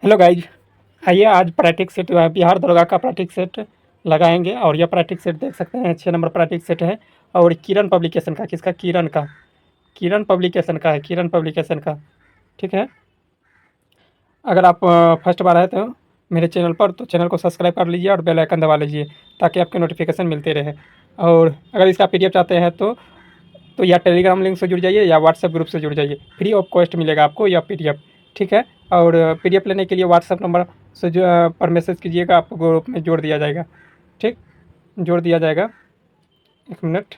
Hello guys, आइए आज practice set Bihar दरोगा का प्रैक्टिस सेट लगाएंगे। और यह प्रैक्टिस सेट देख सकते हैं 6 नंबर प्रैक्टिस सेट है। और किरण पब्लिकेशन का, किसका? किरण पब्लिकेशन का है, किरण पब्लिकेशन का। ठीक है, अगर आप फर्स्ट बार आए तो मेरे चैनल पर, तो चैनल को सब्सक्राइब कर लीजिए और बेल आइकन दबा लीजिए ताकि आपके नोटिफिकेशन मिलते रहे। और अगर इसका PDF चाहते हैं तो या टेलीग्राम लिंक से जुड़ जाइए या व्हाट्सएप ग्रुप से जुड़ जाइए, फ्री ऑफ कॉस्ट मिलेगा आपको यह PDF। ठीक है, और PDF लेने के लिए व्हाट्सएप नंबर से जो पर मैसेज कीजिएगा, आपको ग्रुप में जोड़ दिया जाएगा। ठीक, जोड़ दिया जाएगा। एक मिनट,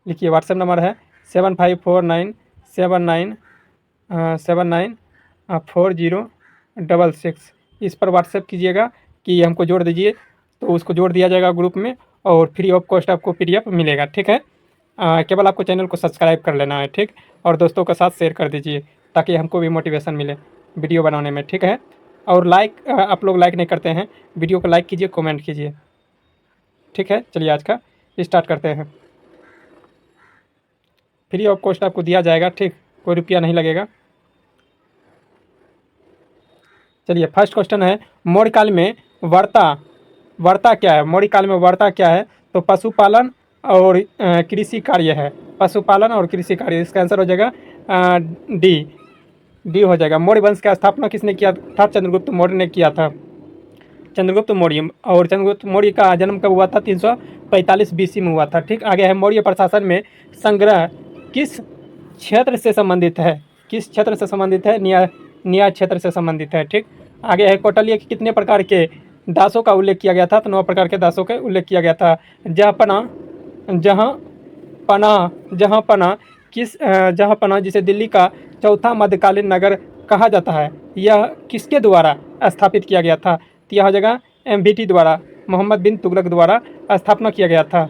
लिखिए, व्हाट्सएप नंबर है 7549794066। इस पर व्हाट्सएप कीजिएगा कि हमको जोड़ दीजिए, तो उसको जोड़ दिया जाएगा ग्रुप में और फ्री ऑफ कॉस्ट आपको PDF मिलेगा। ठीक है, केवल आपको चैनल को सब्सक्राइब कर लेना है। ठीक, और दोस्तों के साथ शेयर कर दीजिए ताकि हमको भी मोटिवेशन मिले वीडियो बनाने में। ठीक है, और लाइक, आप लोग लाइक नहीं करते हैं, वीडियो को लाइक कीजिए, कमेंट कीजिए। ठीक है, चलिए आज का स्टार्ट करते हैं। फ्री ऑफ कॉस्ट आपको दिया जाएगा। ठीक, कोई रुपया नहीं लगेगा। चलिए, फर्स्ट क्वेश्चन है, मौर्यकाल में वर्ता वर्ता क्या है? मौर्यकाल में वर्ता क्या है? तो पशुपालन और कृषि कार्य है। पशुपालन और कृषि कार्य, इसका आंसर हो जाएगा डी। डी हो जाएगा। मौर्य वंश का स्थापना किसने किया था? चंद्रगुप्त मौर्य ने किया था। चंद्रगुप्त मौर्य। और चंद्रगुप्त मौर्य का जन्म कब हुआ था? 345 BC में हुआ था। ठीक, आगे है, मौर्य प्रशासन में संग्रह किस क्षेत्र से संबंधित है? किस क्षेत्र से संबंधित है? न्याय क्षेत्र से संबंधित है। ठीक, आगे है, कौटिल्य के कितने प्रकार के दासों का उल्लेख किया गया था? तो 9 प्रकार के दासों का उल्लेख किया गया था। जहाँपना जहाँपना जहाँपना जिसे दिल्ली का चौथा मध्यकालीन नगर कहा जाता है, यह किसके द्वारा स्थापित किया गया था? तो यह जगह MBT द्वारा, मोहम्मद बिन तुगलक द्वारा स्थापना किया गया था।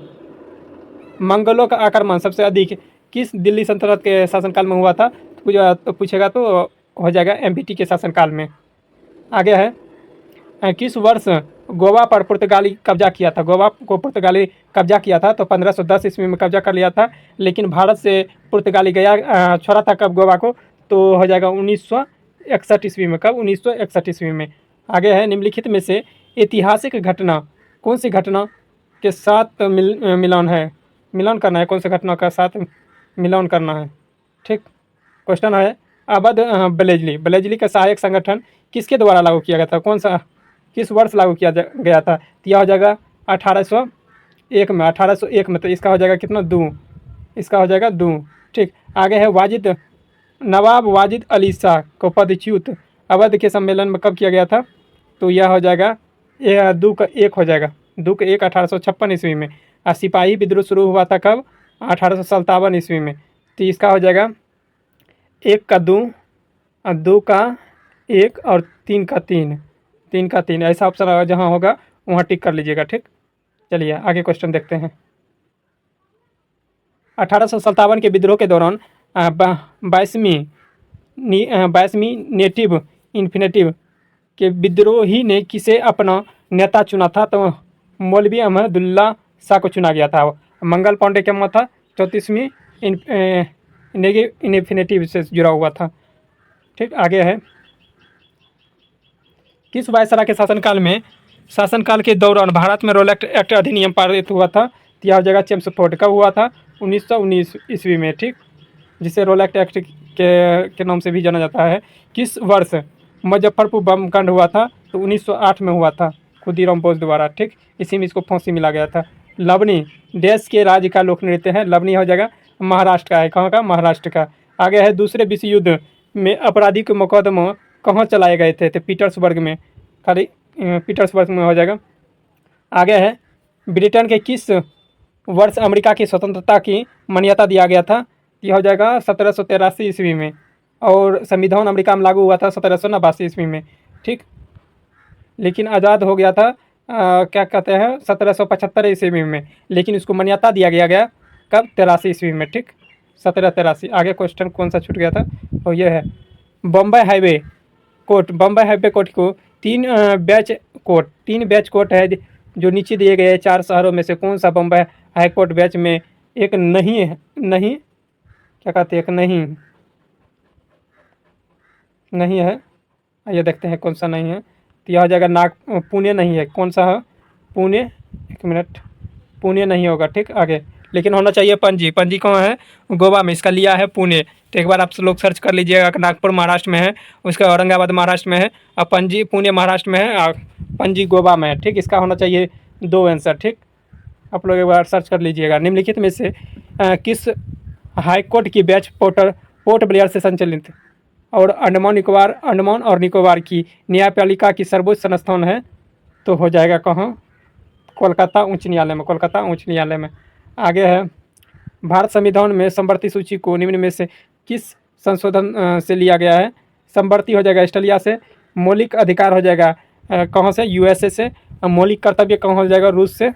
मंगलों का आक्रमण सबसे अधिक किस दिल्ली सल्तनत के शासनकाल में हुआ था? तो पूछेगा तो हो जाएगा MBT के शासनकाल में। आगे है, किस वर्ष गोवा पर पुर्तगाली कब्जा किया था? गोवा को पुर्तगाली कब्जा किया था, तो 1510 ईस्वी में कब्जा कर लिया था। लेकिन भारत से पुर्तगाली गया छोड़ा था कब गोवा को? तो हो जाएगा 1961 ईस्वी में। कब? 1961 ईस्वी में। आगे है, निम्नलिखित में से ऐतिहासिक घटना कौन सी घटना के साथ मिलान है? मिलान करना है, कौन सी घटना का साथ मिलान करना है? ठीक, क्वेश्चन है, अवध ब्लेजली ब्लेजली का सहायक संगठन किसके द्वारा लागू किया गया था? कौन सा, किस वर्ष लागू किया गया था? तो यह हो जाएगा 1801 में। 1801 में, तो इसका हो जाएगा कितना? 2। इसका हो जाएगा 2। ठीक, आगे है, नवाब वाजिद अली शाह को पदच्युत अवध के सम्मेलन में कब किया गया था? तो यह हो जाएगा 2 का 1 हो जाएगा। 2 का 1 1856 ईस्वी में। और सिपाही विद्रोह शुरू हुआ था कब? 1857 ईस्वी में। तो इसका हो जाएगा 1 का 2 और 2 का 1 और 3 का 3। 3 का 3 ऐसा ऑप्शन जहाँ होगा वहाँ टिक कर लीजिएगा। ठीक, चलिए आगे क्वेश्चन देखते हैं। 1857 के विद्रोह के दौरान 22वीं नेटिव इन्फिनेटिव के विद्रोही ने किसे अपना नेता चुना था? तो मौलवी अहमदुल्ला शाह को चुना गया था। मंगल पांडे क्या मत था? 34वीं इन्फिनेटिव से जुड़ा हुआ था। ठीक, आगे है, किस वायसराय के शासनकाल के दौरान भारत में रोलेट एक्ट अधिनियम पारित हुआ था? तो यह हो जाएगा चेम्सफोर्ड। कब हुआ था? 1919 ईस्वी में। ठीक, जिसे रोलेट एक्ट के नाम से भी जाना जाता है। किस वर्ष मुजफ्फरपुर बम कांड हुआ था? तो 1908 में हुआ था, खुदीराम बोस द्वारा। ठीक, इसी में इसको फांसी मिला गया था। लवनी देश के राज्य का लोक नृत्य है। लवनी हो जाएगा महाराष्ट्र का है। कहाँ का? महाराष्ट्र का। आगे है, दूसरे विश्व युद्ध में आपराधिक मुकदमा कहाँ चलाए गए थे? तो पीटर्सबर्ग में। खाली पीटर्सबर्ग में हो जाएगा। आगे है, ब्रिटेन के किस वर्ष अमेरिका की स्वतंत्रता की मान्यता दिया गया था? यह हो जाएगा 1783 ईस्वी में। और संविधान अमेरिका में लागू हुआ था 1789 ईस्वी में। ठीक, लेकिन आज़ाद हो गया था क्या कहते हैं 1775 ईस्वी में। लेकिन उसको मान्यता दिया गया कब? 83 ईस्वी में। ठीक, 1783। आगे क्वेश्चन कौन सा छूट गया था? और ये है, बम्बई हाईवे कोर्ट को 3 बैच कोर्ट है जो नीचे दिए गए 4 शहरों में से कौन सा बम्बई हाई कोर्ट बैच में एक नहीं क्या कहते हैं, एक नहीं है? ये देखते हैं कौन सा नहीं है। तो यह हो जाएगा पुणे नहीं है, कौन सा है? पुणे, एक मिनट, पुणे नहीं होगा, ठीक। आगे लेकिन होना चाहिए पणजी। पणजी कहाँ है? गोवा में। इसका लिया है पुणे। तो एक बार आप लोग सर्च कर लीजिएगा। नागपुर महाराष्ट्र में है, उसका औरंगाबाद महाराष्ट्र में है, और पणजी पुणे महाराष्ट्र में है, और पणजी गोवा में है, ठीक। इसका होना चाहिए 2 आंसर, ठीक। आप लोग एक बार सर्च कर लीजिएगा। निम्नलिखित में से किस हाईकोर्ट की बेंच पोर्ट ब्लेयर से संचालित और अंडमान और निकोबार की न्यायपालिका की सर्वोच्च संस्थान है? तो हो जाएगा कहाँ? कोलकाता उच्च न्यायालय में। कोलकाता उच्च न्यायालय में। आगे है, भारत संविधान में समवर्ती सूची को निम्न में से किस संशोधन से लिया गया है? समवर्ती हो जाएगा ऑस्ट्रेलिया से, मौलिक अधिकार हो जाएगा कहाँ से? यूएसए से, मौलिक कर्तव्य कहाँ हो जाएगा? रूस से,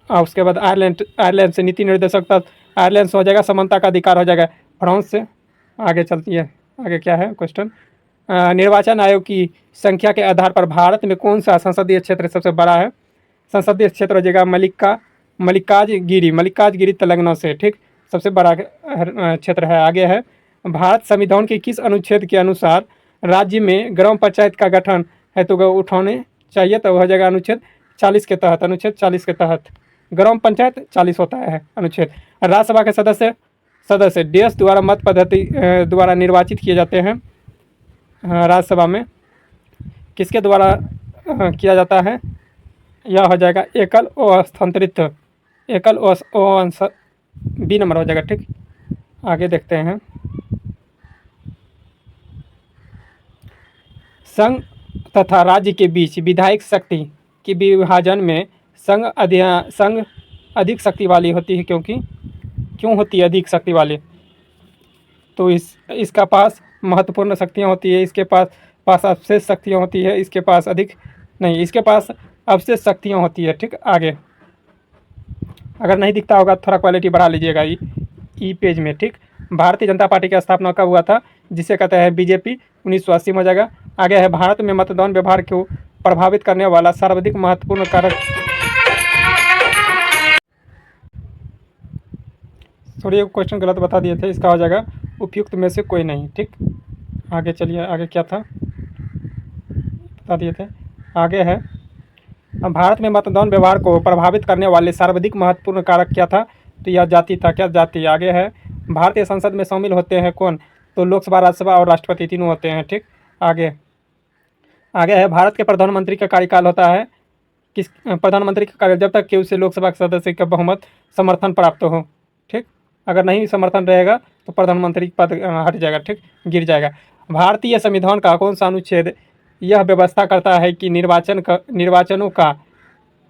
और उसके बाद आयरलैंड से, नीति निर्देशक तत्व आयरलैंड से हो जाएगा, समानता का अधिकार हो जाएगा फ्रांस से। आगे चलती है, आगे क्या है क्वेश्चन? निर्वाचन आयोग की संख्या के आधार पर भारत में कौन सा संसदीय क्षेत्र सबसे बड़ा है? संसदीय क्षेत्र हो जाएगा मल्लिकार्जुगिरी तेलंगाना से, ठीक। सबसे बड़ा क्षेत्र है। आगे है, भारत संविधान के किस अनुच्छेद के अनुसार राज्य में ग्राम पंचायत का गठन हेतु उठाने चाहिए? तो हो जाएगा अनुच्छेद 40 के तहत। अनुच्छेद 40 के तहत ग्राम पंचायत 40 होता है अनुच्छेद। राज्यसभा के सदस्य देश द्वारा मत पद्धति द्वारा निर्वाचित किए जाते हैं। राज्यसभा में किसके द्वारा किया जाता है? यह हो जाएगा एकल स्थानांतरित, एकल बी नंबर हो जाएगा, ठीक। आगे देखते हैं, संघ तथा राज्य के बीच विधायक शक्ति के विभाजन में संघ अधिक शक्ति वाली होती है। क्यों होती है अधिक शक्ति वाली? तो इसका पास महत्वपूर्ण शक्तियाँ होती है, इसके पास अवशेष शक्तियाँ होती है, इसके पास इसके पास अवशेष शक्तियाँ होती है, ठीक। आगे अगर नहीं दिखता होगा थोड़ा क्वालिटी बढ़ा लीजिएगा ई पेज में, ठीक। भारतीय जनता पार्टी की स्थापना कब हुआ था? जिसे कहते हैं बीजेपी, 1980 में हो जाएगा। आगे है, भारत में मतदान व्यवहार को प्रभावित करने वाला सर्वाधिक महत्वपूर्ण कारक। थोड़ी क्वेश्चन गलत बता दिए थे, इसका हो जाएगा उपयुक्त में से कोई नहीं, ठीक। आगे चलिए, आगे क्या था बता दिए थे। आगे है, भारत में मतदान व्यवहार को प्रभावित करने वाले सर्वाधिक महत्वपूर्ण कारक क्या था? तो यह जाति था। क्या जाति? आगे है, भारतीय संसद में शामिल होते हैं कौन? तो लोकसभा, राज्यसभा और राष्ट्रपति तीनों होते हैं, ठीक। आगे है, भारत के प्रधानमंत्री का कार्यकाल होता है किस? प्रधानमंत्री का कार्य जब तक कि उसे लोकसभा के सदस्य का बहुमत समर्थन प्राप्त हो, ठीक। अगर नहीं समर्थन रहेगा तो प्रधानमंत्री पद हट जाएगा, ठीक, गिर जाएगा। भारतीय संविधान का कौन सा अनुच्छेद यह व्यवस्था करता है कि निर्वाचनों का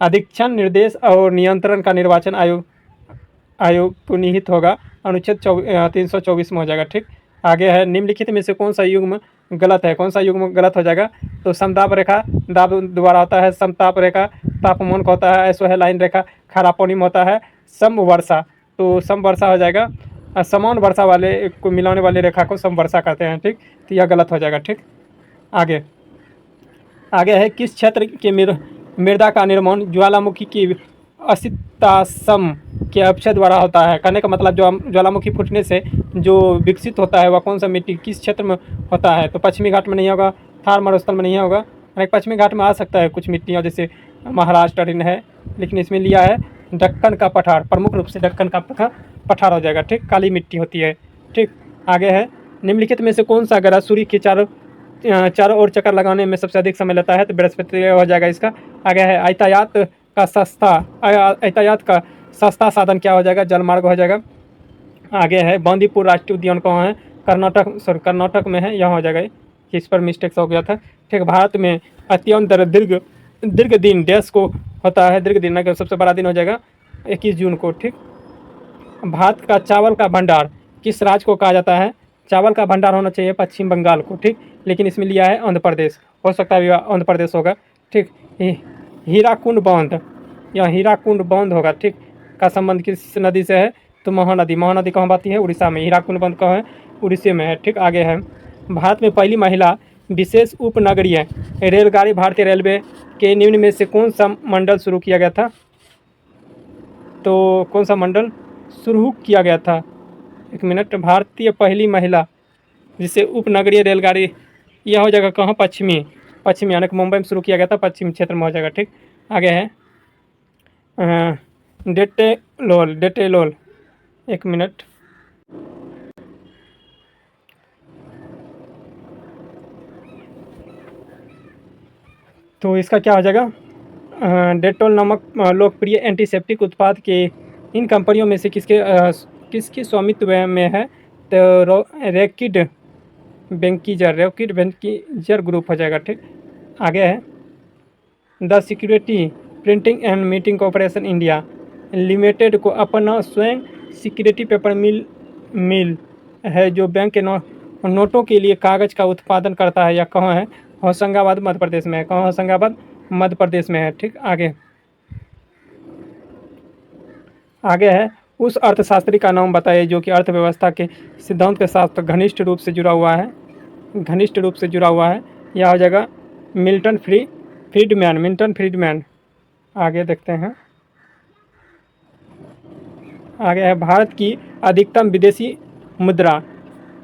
अधीक्षण, निर्देश और नियंत्रण का निर्वाचन आयोग को निहित होगा? अनुच्छेद 324 में हो जाएगा, ठीक। आगे है, निम्नलिखित में से कौन सा युग्म गलत है? कौन सा युग्म गलत हो जाएगा? तो समताप रेखा दाब द्वारा होता है, समताप रेखा तापमान का होता है, ऐसो है लाइन रेखा खारा पानी में होता है, समवर्षा। तो समवर्षा हो जाएगा, समान वर्षा वाले को मिलाने वाली रेखा को समवर्षा कहते हैं, ठीक। तो यह गलत हो जाएगा, ठीक। आगे है, किस क्षेत्र के मृदा का निर्माण ज्वालामुखी की असितासम के अपक्षय द्वारा होता है? कहने का मतलब जो ज्वालामुखी फूटने से जो विकसित होता है वह कौन सा मिट्टी किस क्षेत्र में होता है? तो पश्चिमी घाट में नहीं होगा, थार मरुस्थल में नहीं होगा। पश्चिमी घाट में आ सकता है कुछ मिट्टियाँ, जैसे महाराष्ट्र है, लेकिन इसमें लिया है दक्कन का पठार, प्रमुख रूप से दक्कन का पठार हो जाएगा, ठीक। काली मिट्टी होती है, ठीक। आगे है, निम्नलिखित में से कौन सा ग्रह सूर्य के चारों ओर चक्कर लगाने में सबसे अधिक समय लेता है? तो बृहस्पति हो जाएगा इसका। आगे है, यातायात का सस्ता साधन क्या हो जाएगा? जलमार्ग हो जाएगा। आगे है, बांदीपुर राष्ट्रीय उद्यान कहाँ है? कर्नाटक में है, यहाँ हो जाएगा। इस पर मिस्टेक्स हो गया था, ठीक। भारत में अत्यंत दीर्घ दिन डैश को होता है, दीर्घ दिन का सबसे बड़ा दिन हो जाएगा 21 जून को, ठीक। भारत का चावल का भंडार किस राज्य को कहा जाता है? चावल का भंडार होना चाहिए पश्चिम बंगाल को, ठीक। लेकिन इसमें लिया है आंध्र प्रदेश, हो सकता है आंध्र प्रदेश होगा, ठीक। हीराकुंड बांध, यह हीराकुंड बांध होगा, ठीक। का संबंध किस नदी से है? तो महानदी कहाँ आती है? उड़ीसा में। हीराकुंड बांध कहाँ है? उड़ीसा में है, ठीक। आगे है, भारत में पहली महिला विशेष उपनगरीय रेलगाड़ी भारतीय रेलवे के निम्न में से कौन सा मंडल शुरू किया गया था? तो कौन सा मंडल शुरू किया गया था? एक मिनट, भारतीय पहली महिला जिसे उपनगरीय रेलगाड़ी यह हो जाएगा कहाँ, पश्चिमी, पश्चिमी यानी कि मुंबई में शुरू किया गया था, पश्चिमी क्षेत्र में हो जाएगा। ठीक, आगे है डेटेलोल, डेटेलोल, एक मिनट, तो इसका क्या हो जाएगा, डेटोल नामक लोकप्रिय एंटीसेप्टिक उत्पाद के इन कंपनियों में से किसके स्वामित्व में है, तो रैकिड बेंकीजर ग्रुप हो जाएगा। ठीक, आगे है the security printing and meeting corporation India limited को अपना स्वयं सिक्योरिटी पेपर मिल है जो बैंक के नोटों के लिए कागज़ का उत्पादन करता है। या कहाँ है, होशंगाबाद मध्य प्रदेश में है। कहाँ, होशंगाबाद मध्य प्रदेश में है। ठीक, आगे आगे है उस अर्थशास्त्री का नाम बताइए जो कि अर्थव्यवस्था के सिद्धांत के साथ घनिष्ठ रूप से जुड़ा हुआ है, घनिष्ठ रूप से जुड़ा हुआ है। यह हो जाएगा मिल्टन फ्रीडमैन। आगे देखते हैं, आगे है भारत की अधिकतम विदेशी मुद्रा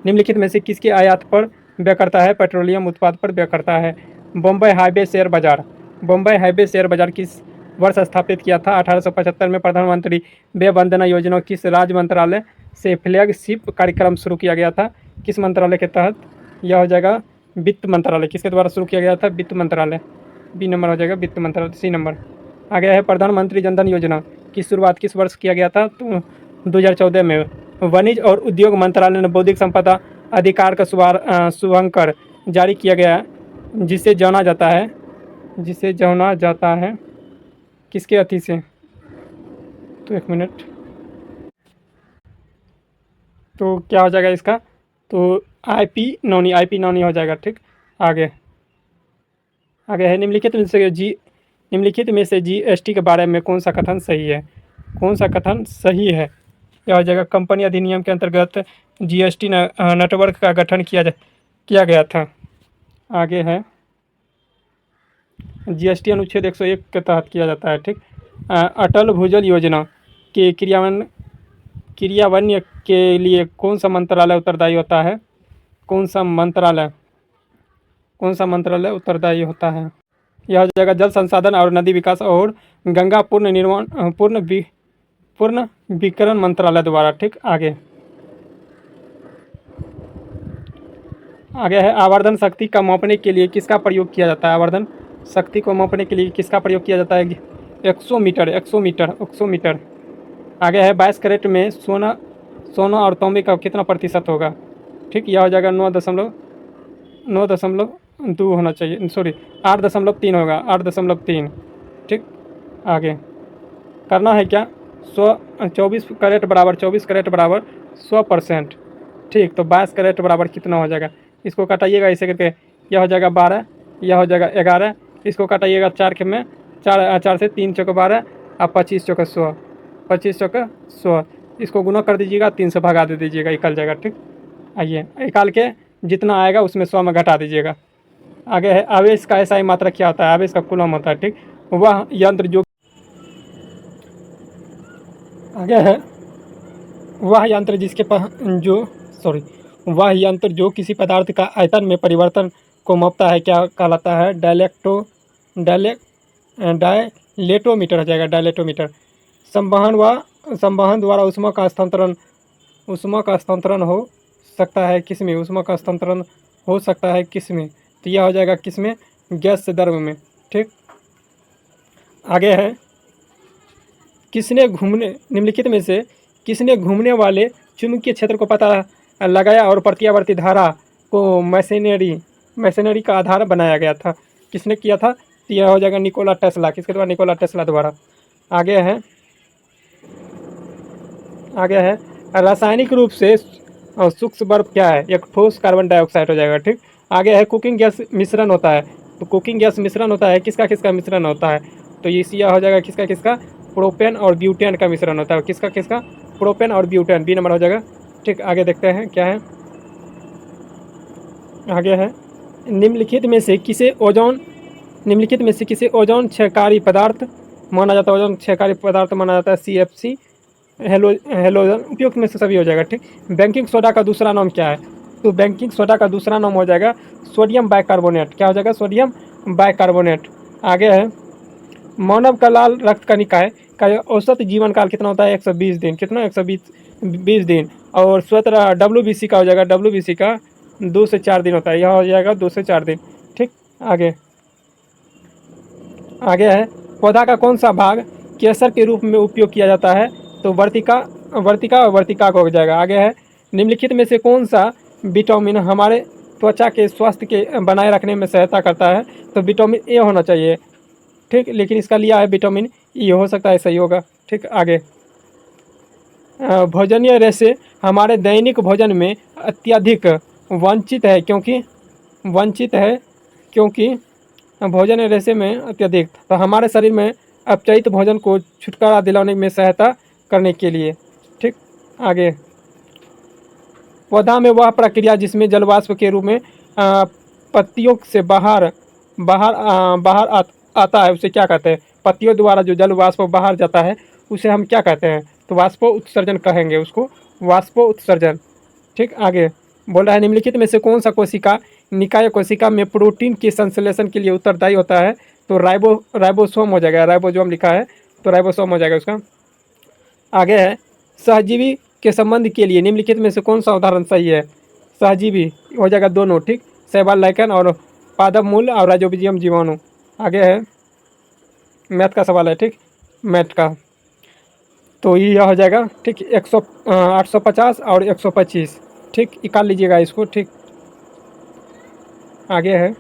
निम्नलिखित में से किसके आयात पर व्यय करता है, पेट्रोलियम उत्पाद पर व्यय करता है। बॉम्बे हाईवे शेयर बाजार, बॉम्बे हाईवे शेयर बाजार किस वर्ष स्थापित किया था, 1875 में। प्रधानमंत्री व्यय वंदना योजना किस राज्य मंत्रालय से फ्लैगशिप कार्यक्रम शुरू किया गया था, किस मंत्रालय के तहत, यह हो जाएगा वित्त मंत्रालय। किसके द्वारा शुरू किया गया था, वित्त मंत्रालय, बी नंबर हो जाएगा वित्त मंत्रालय, सी नंबर। आगे है प्रधानमंत्री जनधन योजना की शुरुआत किस वर्ष किया गया था, तो 2014 में। वाणिज्य और उद्योग मंत्रालय ने बौद्धिक संपदा अधिकार का शुभांकर जारी किया गया जिसे जाना जाता है किसके अति से, तो एक मिनट, तो क्या हो जाएगा इसका, तो आईपी नौनी हो जाएगा। ठीक, आगे है निम्नलिखित में से जीएसटी के बारे में कौन सा कथन सही है, कौन सा कथन सही है, यह हो जाएगा कंपनी अधिनियम के अंतर्गत जीएसटी नेटवर्क का गठन किया गया था। आगे है जीएसटी अनुच्छेद 101 के तहत किया जाता है। ठीक, अटल भूजल योजना के क्रियान्वयन के लिए कौन सा मंत्रालय उत्तरदायी होता है, कौन सा मंत्रालय उत्तरदायी होता है, यह हो जाएगा जल संसाधन और नदी विकास और गंगा पूर्ण विकरण मंत्रालय द्वारा। ठीक, आगे है आवर्धन शक्ति का मापने के लिए किसका प्रयोग किया जाता है, आवर्धन शक्ति को मापने के लिए किसका प्रयोग किया जाता है, 100 मीटर। आगे है 22 कैरेट में सोना और तांबे का कितना प्रतिशत होगा। ठीक, यह हो जाएगा 9.2 होना चाहिए, सॉरी 8.3 होगा, 8.3। ठीक, आगे करना है क्या, 24 कैरेट बराबर 100%। ठीक, तो 22 कैरेट बराबर कितना हो जाएगा, इसको कटाइएगा ऐसे करके, यह हो जाएगा 12, यह हो जाएगा 11, इसको कटाइएगा 4 से 3 चौके 12 और 25 चौके 100, इसको गुना कर दीजिएगा, 3 से भगा दे दीजिएगा, निकल जाएगा। ठीक, आइए निकाल के जितना आएगा उसमें 100 में घटा दीजिएगा। आगे है आवेश का ऐसा ही मात्रा क्या होता है, आवेश का कूलम होता है। ठीक, वह यंत्र जो आगे है वह यंत्र जो किसी पदार्थ का आयतन में परिवर्तन को मापता है क्या कहलाता है, डायलेटोमीटर हो जाएगा, डायलेटोमीटर। संवहन द्वारा ऊष्मा का स्थानांतरण हो सकता है किसमें, ऊष्मा का स्थानांतरण हो सकता है किसमें, तो यह हो जाएगा किसमें, गैस से द्रव में। ठीक, आगे है निम्नलिखित में से किसने घूमने वाले चुंबकीय क्षेत्र को पता लगाया और प्रत्यावर्ती धारा को मशीनरी का आधार बनाया गया था, किसने किया था, तो यह हो जाएगा निकोला टेस्ला, किसके द्वारा, निकोला टेस्ला द्वारा। आगे है रासायनिक रूप से सूक्ष्म बर्फ क्या है, एक ठोस कार्बन डाइऑक्साइड हो जाएगा। ठीक, आगे है कुकिंग गैस मिश्रण होता है, तो कुकिंग गैस मिश्रण होता है किसका मिश्रण होता है, तो यह हो जाएगा किसका प्रोपेन और ब्यूटेन का मिश्रण होता है, किसका प्रोपेन और ब्यूटेन, बी नंबर हो जाएगा। ठीक, आगे देखते हैं क्या है, आगे है निम्नलिखित में से किसे ओजोन क्षयकारी पदार्थ माना जाता है, CFC हेलोजन उपयुक्त में से सभी हो जाएगा। ठीक, बेकिंग सोडा का दूसरा नाम क्या है, तो बेकिंग सोडा का दूसरा नाम हो जाएगा सोडियम बाइकार्बोनेट। क्या हो जाएगा? Sodium bicarbonate. आगे है, मानव का लाल रक्त कणिकाएं का औसत जीवन काल कितना होता है? 120 दिन। कितना? 120 दिन। और स्वतः WBC का हो जाएगा, WBC का 2 से 4 दिन होता है। यह हो जाएगा 2 से 4 दिन। ठीक। आगे आगे है, पौधा का कौन सा भाग केसर के रूप में उपयोग किया जाता है? तो वर्तिका वर्तिका और वर्तिका को हो जाएगा। आगे है, निम्नलिखित में से कौन सा विटामिन हमारे त्वचा के स्वास्थ्य के बनाए रखने में सहायता करता है? तो विटामिन ए होना चाहिए। ठीक, लेकिन इसका लिया है विटामिन ई, हो सकता है सही होगा। ठीक। आगे, भोजनीय रेशे हमारे दैनिक भोजन में अत्यधिक वंचित है क्योंकि भोजन रेशे में अत्यधिक, तो हमारे शरीर में अपचयित भोजन को छुटकारा दिलाने में सहायता करने के लिए। ठीक। आगे, पौधा में वह प्रक्रिया जिसमें जलवाष्प के रूप में पत्तियों से बाहर बाहर बाहर आता है उसे क्या कहते हैं? पत्तियों द्वारा जो जल वाष्प बाहर जाता है उसे हम क्या कहते हैं? तो वाष्पो उत्सर्जन कहेंगे उसको, वाष्पो उत्सर्जन। ठीक। आगे बोल रहा है, निम्नलिखित में से कौन सा कोशिका निकाय कोशिका में प्रोटीन के संश्लेषण के लिए उत्तरदायी होता है? तो राइबोसोम हो जाएगा। राइबोसोम लिखा है तो राइबोसोम हो जाएगा उसका। आगे है, सहजीवी के संबंध के लिए निम्नलिखित में से कौन सा उदाहरण सही है? सहजीवी हो जाएगा दोनों। ठीक, शैवाल लाइकन और पादप मूल और राइजोबियम जीवाणु। आगे है, मैथ का सवाल है। ठीक, मैथ का, तो यह हो जाएगा। ठीक, 850 और 125। ठीक, निकाल लीजिएगा इसको। ठीक। आगे है,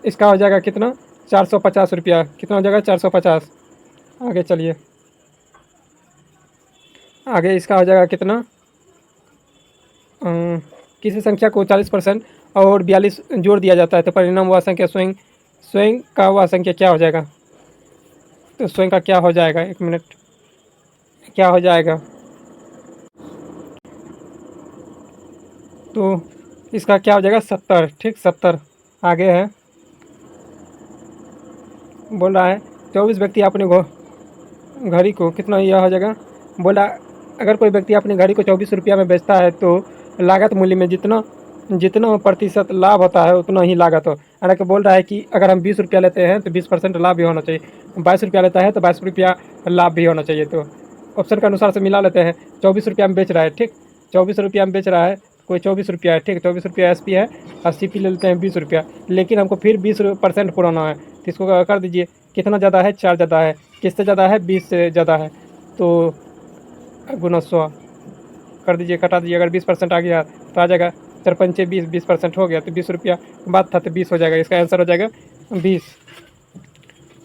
इसका हो जाएगा कितना? 450 रुपया। कितना हो जाएगा? 450। आगे चलिए, आगे इसका हो जाएगा कितना? किसी संख्या को 40% और 42 जोड़ दिया जाता है तो परिणाम वह संख्या स्वयं का वह संख्या क्या हो जाएगा? तो स्वयं का क्या हो जाएगा? एक मिनट, क्या हो जाएगा? तो इसका क्या हो जाएगा? 70। ठीक, 70। आगे है, बोल रहा है 24 व्यक्ति अपने घड़ी को कितना, यह हो जाएगा? बोला अगर कोई व्यक्ति अपनी घड़ी को 24 रुपया में बेचता है तो लागत मूल्य में जितना जितना प्रतिशत लाभ होता है उतना ही लागत हो। हालांकि बोल रहा है कि अगर हम 20 रुपया लेते हैं तो 20% लाभ भी होना चाहिए, 22 रुपया लेता है तो 22 रुपया लाभ भी होना चाहिए। तो ऑप्शन के अनुसार से मिला लेते हैं। 24 रुपया में बेच रहा है। ठीक, 24 रुपया में बेच रहा है, कोई 24 रुपया है। ठीक, 24 रुपया SP है और CP ले लेते हैं 20 रुपया, लेकिन हमको फिर 20% पुराना है तो इसको कर दीजिए। कितना ज़्यादा है? 4 ज़्यादा है। किससे ज़्यादा है? 20 से ज़्यादा है। तो गुना 100 कर दीजिए, कटा दीजिए। अगर 20% आ गया तो आ जाएगा 4 पंचे 20, 20% हो गया तो 20 रुपया बात था तो 20 हो जाएगा। इसका आंसर हो जाएगा 20।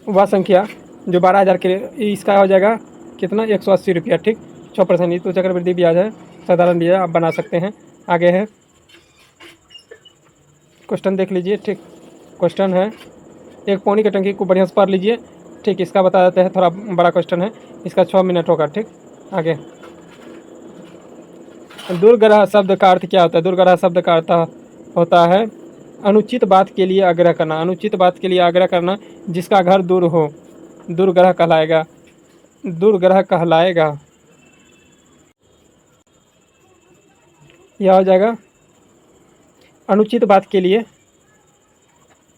वह संख्या जो 12,000 के, इसका हो जाएगा कितना? 180 रुपया। ठीक, 6%। ये तो चक्रवृद्धि ब्याज है, साधारण ब्याज आप बना सकते हैं। आगे है, क्वेश्चन देख लीजिए। ठीक, क्वेश्चन है, एक पानी की टंकी को बढ़िया से पढ़ लीजिए। ठीक, इसका बता देते हैं, थोड़ा बड़ा क्वेश्चन है, इसका 6 मिनट होगा। ठीक। आगे, दुर्ग्रह शब्द का अर्थ क्या होता है? दुर्ग्रह शब्द का अर्थ होता है अनुचित बात के लिए आग्रह करना। अनुचित बात के लिए आग्रह करना, जिसका घर दूर हो, दुर्ग्रह कहलाएगा। दुर्ग्रह कहलाएगा। यह हो जाएगा अनुचित बात के लिए,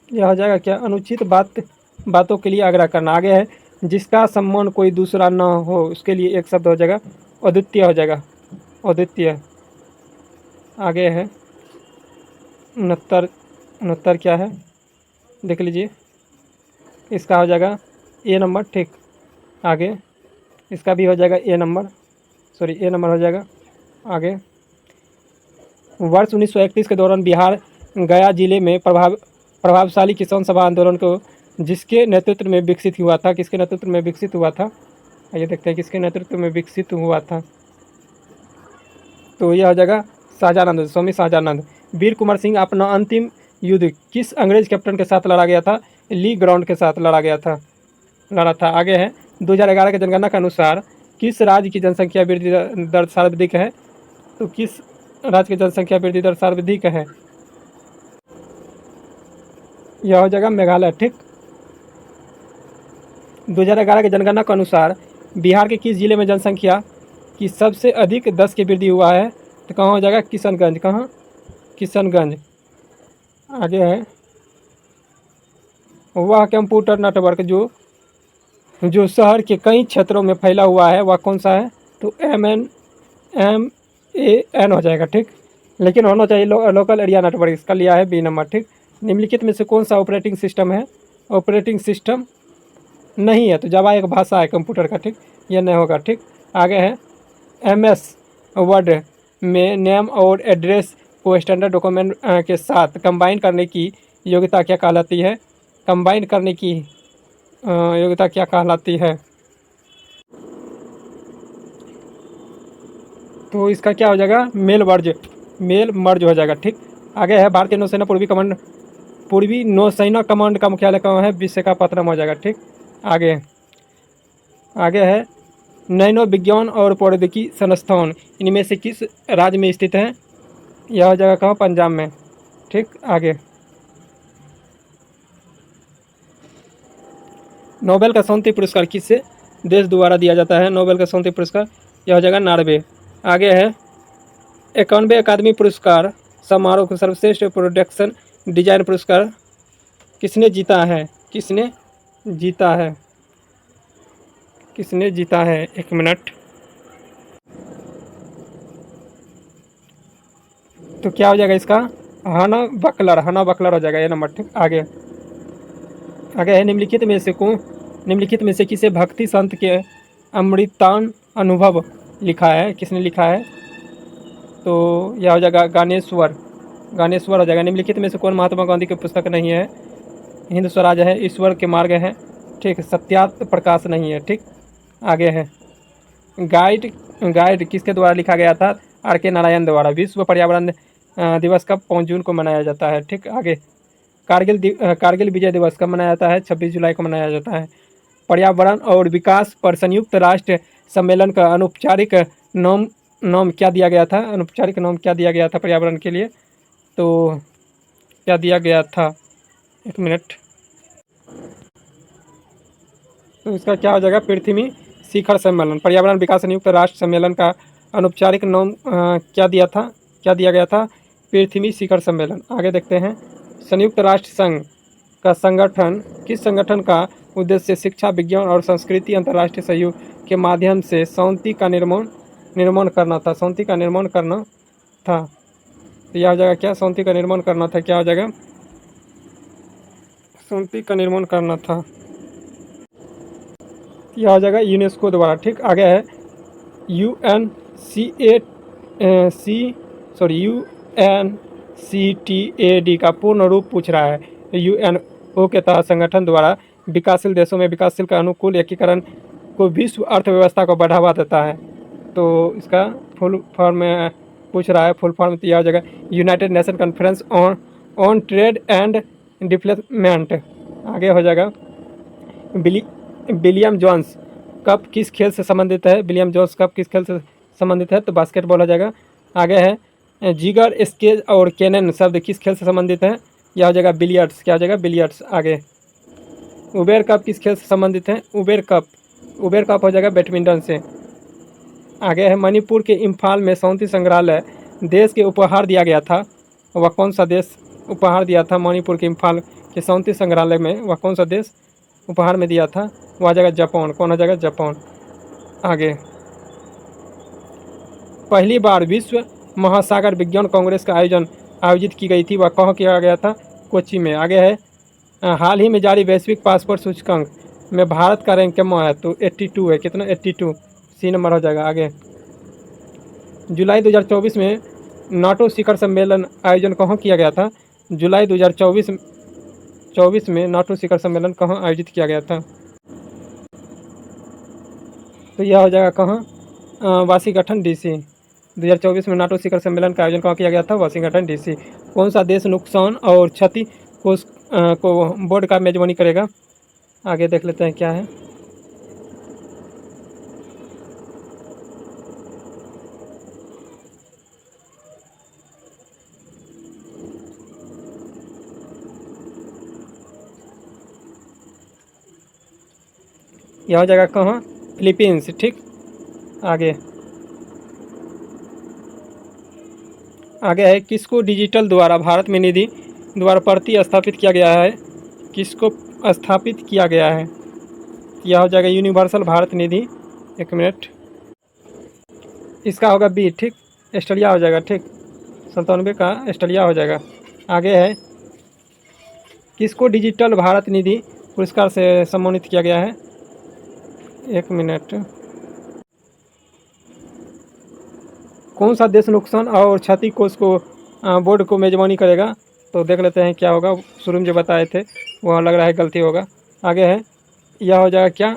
यह हो जाएगा क्या? अनुचित बातों के लिए आग्रह करना। आगे है, जिसका सम्मान कोई दूसरा न हो उसके लिए एक शब्द हो जाएगा अद्वितीय हो जाएगा, अद्वितीय। आगे है 69 क्या है देख लीजिए, इसका हो जाएगा A नंबर। ठीक, आगे इसका भी हो जाएगा A नंबर हो जाएगा। आगे, वर्ष 1931 के दौरान बिहार गया जिले में प्रभावशाली किसान सभा आंदोलन को जिसके नेतृत्व में विकसित हुआ था, किसके नेतृत्व में विकसित हुआ था? आइए देखते हैं किसके नेतृत्व में विकसित हुआ था। तो यह हो जाएगा शाहजानंद, स्वामी शाहजानंद। वीर कुंवर सिंह अपना अंतिम युद्ध किस अंग्रेज कैप्टन के साथ लड़ा गया था? ली ग्राउंड के साथ लड़ा था। आगे है, 2011 के जनगणना के अनुसार किस राज्य की जनसंख्या वृद्धि दर सर्वाधिक है? तो किस राज्य की जनसंख्या वृद्धि दर सर्वाधिक है? यह हो जाएगा मेघालय। ठीक, 2011 के जनगणना के अनुसार बिहार के किस जिले में जनसंख्या की सबसे अधिक 10 की वृद्धि हुआ है? तो कहाँ हो जाएगा, किशनगंज। कहाँ, किशनगंज। आगे है वह कंप्यूटर नेटवर्क जो जो शहर के कई क्षेत्रों में फैला हुआ है वह कौन सा है, तो MAN हो जाएगा, ठीक। लेकिन होना चाहिए लोकल एरिया नेटवर्क, इसका लिया है बी नंबर, ठीक। निम्नलिखित में से कौन सा ऑपरेटिंग सिस्टम है, ऑपरेटिंग सिस्टम नहीं है, तो जावा एक भाषा है कंप्यूटर का, ठीक, यह नहीं होगा, ठीक। आगे है MS वर्ड में नेम और एड्रेस को स्टैंडर्ड डॉक्यूमेंट के साथ कंबाइन करने की योग्यता क्या कहलाती है, कंबाइन करने की योग्यता क्या कहलाती है, तो इसका क्या हो जाएगा, मेल मर्ज हो जाएगा, ठीक। आगे है भारतीय नौसेना पूर्वी नौसेना कमांड का मुख्यालय कहाँ है, विशाखापत्तनम हो जाएगा, ठीक। आगे है नैनो विज्ञान और प्रौद्योगिकी संस्थान इनमें से किस राज्य में स्थित है, यह हो जाएगा कहाँ, पंजाब में, ठीक। आगे नोबेल का शांति पुरस्कार किस देश द्वारा दिया जाता है, नोबेल का शांति पुरस्कार, यह हो जाएगा नॉर्वे। आगे है 91वें अकादमी पुरस्कार समारोह को सर्वश्रेष्ठ प्रोडक्शन डिजाइन पुरस्कार किसने जीता है, किसने जीता है, किसने जीता है, एक मिनट, तो क्या हो जाएगा इसका, हना बकलर हो जाएगा ये नंबर, ठीक। आगे है निम्नलिखित में से किसे भक्ति संत के अमृतान अनुभव लिखा है, किसने लिखा है, तो यह हो जाएगा गानेश्वर हो जाएगा। निम्नलिखित में से कौन महात्मा गांधी की पुस्तक नहीं है, हिंद स्वराज है, ईश्वर के मार्ग है, ठीक, सत्यार्थ प्रकाश नहीं है, ठीक। आगे है गाइड किसके द्वारा लिखा गया था, RK नारायण द्वारा। विश्व पर्यावरण दिवस कब 5 जून को मनाया जाता है, ठीक। आगे कारगिल विजय दिवस कब मनाया जाता है, 26 जुलाई को मनाया जाता है। पर्यावरण और विकास पर संयुक्त राष्ट्र सम्मेलन का अनौपचारिक नाम क्या दिया गया था, अनौपचारिक नाम क्या दिया गया था पर्यावरण के लिए, तो क्या दिया गया था, एक मिनट, तो इसका क्या हो जाएगा, पृथ्वी शिखर सम्मेलन। पर्यावरण विकास संयुक्त राष्ट्र सम्मेलन का अनौपचारिक नाम क्या दिया गया था, पृथ्वी शिखर सम्मेलन। आगे देखते हैं संयुक्त राष्ट्र संघ का संगठन किस संगठन का उद्देश्य शिक्षा, विज्ञान और संस्कृति अंतर्राष्ट्रीय सहयोग के माध्यम से शांति का निर्माण करना था, शांति का निर्माण करना था, तो यह हो जाएगा क्या, शांति का निर्माण करना था, क्या हो जाएगा, शांति का निर्माण करना था, यह हो जाएगा यूनेस्को द्वारा, ठीक। आगे है UNCTAD का पूर्ण रूप पूछ रहा है। UNO के तहत संगठन द्वारा विकासशील देशों में विकासशील का अनुकूल एकीकरण को विश्व अर्थव्यवस्था को बढ़ावा देता है, तो इसका फुल फॉर्म पूछ रहा है, फुल फॉर्म तो यह हो जाएगा United nation conference on trade and development. आगे हो जाएगा विलियम जोन्स कप किस खेल से संबंधित है, विलियम जोन्स कप किस खेल से संबंधित है, तो बास्केटबॉल हो जाएगा। आगे है जिगर, स्केच और कैनन शब्द किस खेल से संबंधित है, यह हो जाएगा बिलियर्ड्स, क्या हो जाएगा, बिलियर्ड्स। आगे उबेर कप किस खेल से संबंधित है, उबेर कप हो जाएगा बैडमिंटन से। आगे है मणिपुर के इम्फाल में शांति संग्रहालय देश के उपहार दिया गया था, वह कौन सा देश उपहार दिया था, मणिपुर के इम्फाल के शांति संग्रहालय में वह कौन सा देश उपहार में दिया था, वह आ जाएगा जापान, कौन हो जाएगा, जापान। आगे पहली बार विश्व महासागर विज्ञान कांग्रेस का आयोजित की गई थी, वह कहाँ किया गया था, कोच्चि में। आगे है हाल ही में जारी वैश्विक पासपोर्ट सूचकांक में भारत का रैंक क्या है, तो 82 है, कितना, 82, C नंबर हो जाएगा। आगे जुलाई 2024 में नाटो शिखर सम्मेलन आयोजन कहाँ किया गया था, जुलाई 2024 में नाटो शिखर सम्मेलन कहाँ आयोजित किया गया था, तो यह हो जाएगा कहाँ, वाशिंगटन DC। 2024 में नाटो शिखर सम्मेलन का आयोजन कहाँ किया गया था, वाशिंगटन DC। कौन सा देश नुकसान और क्षति को बोर्ड का मेजबानी करेगा, आगे देख लेते हैं क्या है। यह हो जाएगा कहाँ, फिलीपींस, ठीक। आगे आगे है किसको डिजिटल द्वारा भारत में निधि द्वारा प्रति स्थापित किया गया है, किसको स्थापित किया गया है, यह हो जाएगा यूनिवर्सल भारत निधि। एक मिनट, इसका होगा बी, ठीक, ऑस्ट्रेलिया हो जाएगा, ठीक, 97 का ऑस्ट्रेलिया हो जाएगा। आगे है किसको डिजिटल भारत निधि पुरस्कार से सम्मानित किया गया है, एक मिनट, कौन सा देश नुकसान और क्षति कोष को बोर्ड को मेजबानी करेगा, तो देख लेते हैं क्या होगा। शुरू में जो बताए थे वह लग रहा है गलती होगा। आगे है यह हो जाएगा क्या,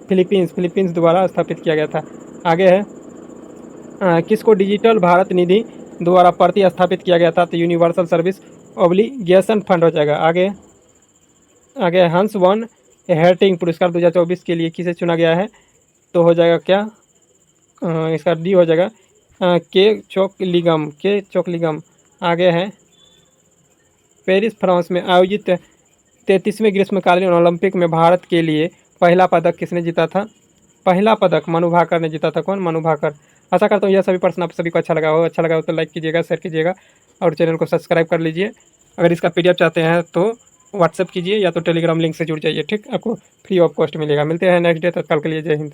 फिलीपींस द्वारा स्थापित किया गया था। आगे है किसको डिजिटल भारत निधि द्वारा प्रति स्थापित किया गया था, तो यूनिवर्सल सर्विस ऑब्लिगेशन फंड हो जाएगा। आगे हंस वन हेटिंग पुरस्कार 2024 के लिए किसे चुना गया है, तो हो जाएगा क्या, इसका डी हो जाएगा, के चोकलिगम। आगे है पेरिस फ्रांस में आयोजित 33वें ग्रीष्मकालीन ओलंपिक में भारत के लिए पहला पदक किसने जीता था, पहला पदक मनु भाकर ने जीता था। कौन, मनु भाकर। आशा करता हूँ यह सभी प्रश्न आप सभी को अच्छा लगा हो तो लाइक कीजिएगा, शेयर कीजिएगा और चैनल को सब्सक्राइब कर लीजिए। अगर इसका PDF चाहते हैं तो व्हाट्सएप कीजिए या तो टेलीग्राम लिंक से जुड़ जाइए, ठीक, आपको फ्री ऑफ कॉस्ट मिलेगा। मिलते हैं नेक्स्ट डे, तत्काल के लिए जय हिंद।